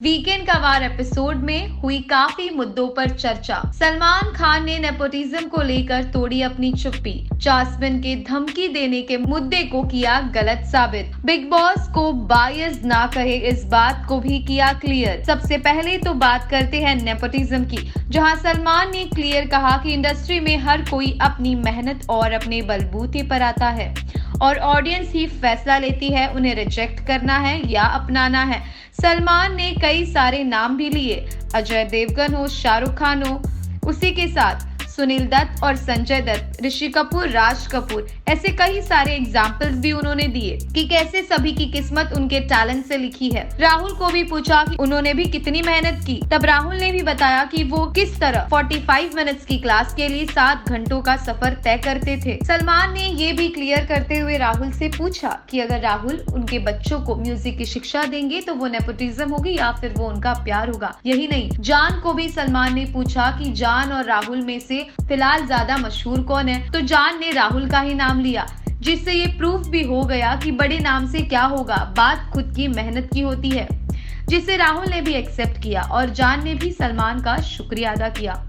Weekend का वार episode में हुई काफी मुद्दों पर चर्चा। सलमान खान ने नेपोटिज्म को लेकर तोड़ी अपनी चुप्पी। जास्मिन के धमकी देने के मुद्दे को किया गलत साबित। बिग बॉस को बायस ना कहे, इस बात को भी किया क्लियर। सबसे पहले तो बात करते हैं नेपोटिज्म की, जहां सलमान ने क्लियर कहा कि इंडस्ट्री में हर कोई अपनी मेहनत और अपने बलबूते पर आता है और ऑडियंस ही फैसला लेती है उन्हें रिजेक्ट करना है या अपनाना है। सलमान ने कई सारे नाम भी लिए, अजय देवगन हो, शाहरुख खान हो, उसी के साथ सुनील दत्त और संजय दत्त, ऋषि कपूर, राज कपूर, ऐसे कई सारे एग्जाम्पल्स भी उन्होंने दिए कि कैसे सभी की किस्मत उनके टैलेंट से लिखी है। राहुल को भी पूछा कि उन्होंने भी कितनी मेहनत की, तब राहुल ने भी बताया कि वो किस तरह 45 मिनट्स की क्लास के लिए 7 घंटों का सफर तय करते थे। सलमान ने ये भी क्लियर करते हुए राहुल से पूछा कि अगर राहुल उनके बच्चों को म्यूजिक की शिक्षा देंगे तो वो नेपोटिज्म होगी या फिर वो उनका प्यार होगा। यही नहीं, जान को भी सलमान ने पूछा कि जान और राहुल में से फिलहाल ज्यादा मशहूर कौन है, तो जान ने राहुल का ही नाम लिया, जिससे ये प्रूफ भी हो गया कि बड़े नाम से क्या होगा, बात खुद की मेहनत की होती है, जिसे राहुल ने भी एक्सेप्ट किया और जान ने भी सलमान का शुक्रिया अदा किया।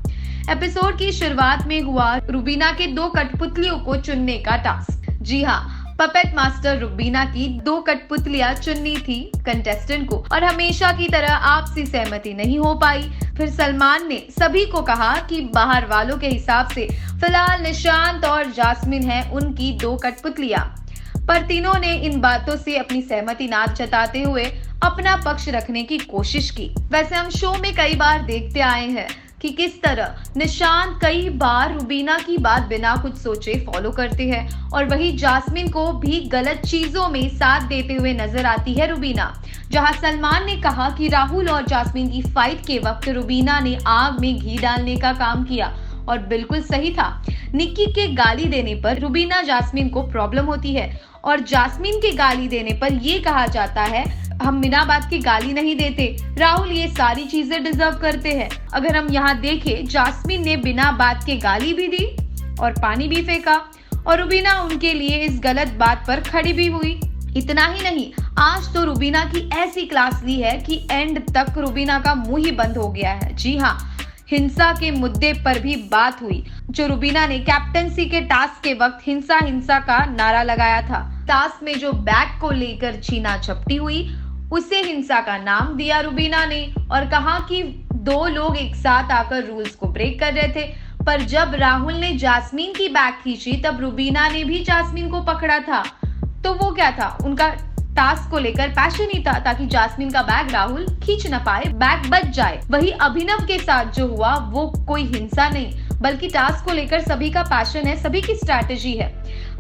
एपिसोड की शुरुआत में हुआ रुबीना के 2 कठपुतलियों को चुनने का टास्क। जी हाँ, पपेट मास्टर रुबीना की 2 कठपुतलियां चुननी थी कंटेस्टेंट को और हमेशा की तरह आपसी सहमति नहीं हो पाई। फिर सलमान ने सभी को कहा कि बाहर वालों के हिसाब से फिलहाल निशांत और जास्मिन है उनकी 2 कठपुतलियां, पर तीनों ने इन बातों से अपनी सहमति ना जताते हुए अपना पक्ष रखने की कोशिश की। वैसे हम शो में कई बार देखते आए हैं कि किस तरह निशांत कई बार रुबीना की बात बिना कुछ सोचे फॉलो करते हैं और वही जास्मिन को भी गलत चीजों में साथ देते हुए नजर आती है रुबीना। जहां सलमान ने कहा कि राहुल और जास्मिन की फाइट के वक्त रुबीना ने आग में घी डालने का काम किया और बिल्कुल सही था। निक्की के गाली देने पर रुबीना जास्मिन को प्रॉब्लम होती है और जास्मिन के गाली देने पर ये कहा जाता है हम बिना बात की गाली नहीं देते, राहुल ये सारी चीजें डिजर्व करते हैं। अगर हम यहाँ देखें, जास्मिन ने बिना बात के गाली भी दी और पानी भी फेंका और रुबीना उनके लिए इस गलत बात पर खड़ी भी हुई। इतना ही नहीं, आज तो रुबीना की ऐसी क्लास ली है कि एंड तक रुबीना का मुंह ही बंद हो गया है। जी हाँ, हिंसा के मुद्दे पर भी बात हुई, जो रुबीना ने कैप्टनसी के टास्क के वक्त हिंसा का नारा लगाया था। टास्क में जो बैग को लेकर छीना झपटी हुई, उसे हिंसा का नाम दिया रुबीना ने और कहा कि 2 लोग एक साथ आकर रूल्स को ब्रेक कर रहे थे। पर जब राहुल ने जास्मीन की बैग खींची, तब रुबीना ने भी जास्मीन को पकड़ा था। तो वो क्या था, उनका टास्क को लेकर पैशन ही था ताकि जास्मीन का बैग राहुल खींच न पाए, बैग बच जाए। वही अभिनव के साथ जो हुआ वो कोई हिंसा नहीं, बल्कि टास्क को लेकर सभी का पैशन है, सभी की स्ट्रैटेजी है।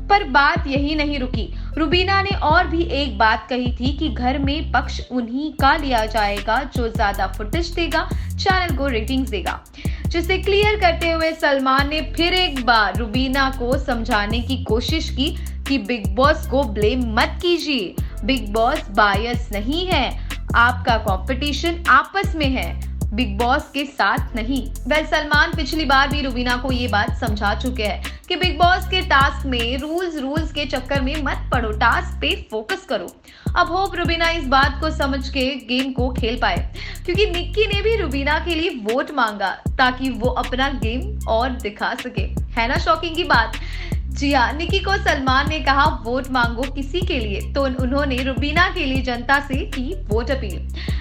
पर बात यही नहीं रुकी, रुबीना ने और भी एक बात कही थी कि घर में पक्ष उन्हीं का लिया जाएगा जो ज्यादा फुटेज देगा, चैनल को रेटिंग्स देगा, जिसे क्लियर करते हुए सलमान ने फिर एक बार रुबीना को समझाने की कोशिश की कि बिग बॉस को ब्लेम मत कीजिए, बिग बॉस बायस नहीं है, आपका कंपटीशन आपस में है, बिग बॉस के साथ नहीं। वेल, सलमान पिछली बार भी रुबीना को ये बात समझा चुके हैं कि बिग बॉस के टास्क में रूल्स के चक्कर में मत पड़ो, टास्क पे फोकस करो। अब होप रुबीना इस बात को समझ के गेम को खेल पाए, क्योंकि निक्की ने भी रुबीना के लिए वोट मांगा ताकि वो अपना गेम और दिखा सके। है ना शॉकिंग की बात। जी हाँ, निक्की को सलमान ने कहा वोट मांगो किसी के लिए, तो उन्होंने रुबीना के लिए जनता से की वोट अपील।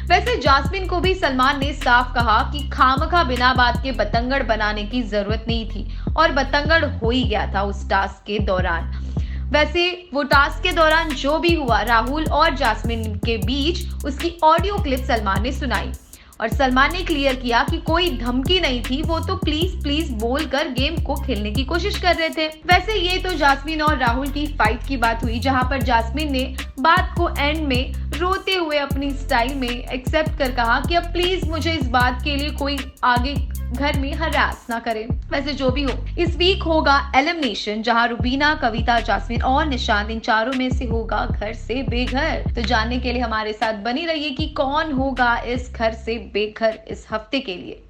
वैसे जास्मिन को भी सलमान ने साफ कहा कि खामखा बिना बात के बतंगड़ बनाने की जरूरत नहीं थी और बतंगड़ हो ही गया था उस टास्क के दौरान। वैसे वो टास्क के दौरान जो भी हुआ राहुल और जास्मिन के बीच, उसकी ऑडियो क्लिप सलमान ने सुनाई और सलमान ने क्लियर किया कि कोई धमकी नहीं थी, वो तो प्लीज बोलकर गेम को खेलने की कोशिश कर रहे थे। वैसे ये तो जास्मिन और राहुल की फाइट की बात हुई, जहां पर जास्मिन ने बात को एंड में रोते हुए अपनी स्टाइल में एक्सेप्ट कर कहा कि अब प्लीज मुझे इस बात के लिए कोई आगे घर में हरास ना करे। वैसे जो भी हो, इस वीक होगा एलिमिनेशन, जहां रुबीना, कविता, जास्मिन और निशांत, इन चारों में से होगा घर से बेघर। तो जानने के लिए हमारे साथ बनी रहिए कि कौन होगा इस घर से बेघर इस हफ्ते के लिए।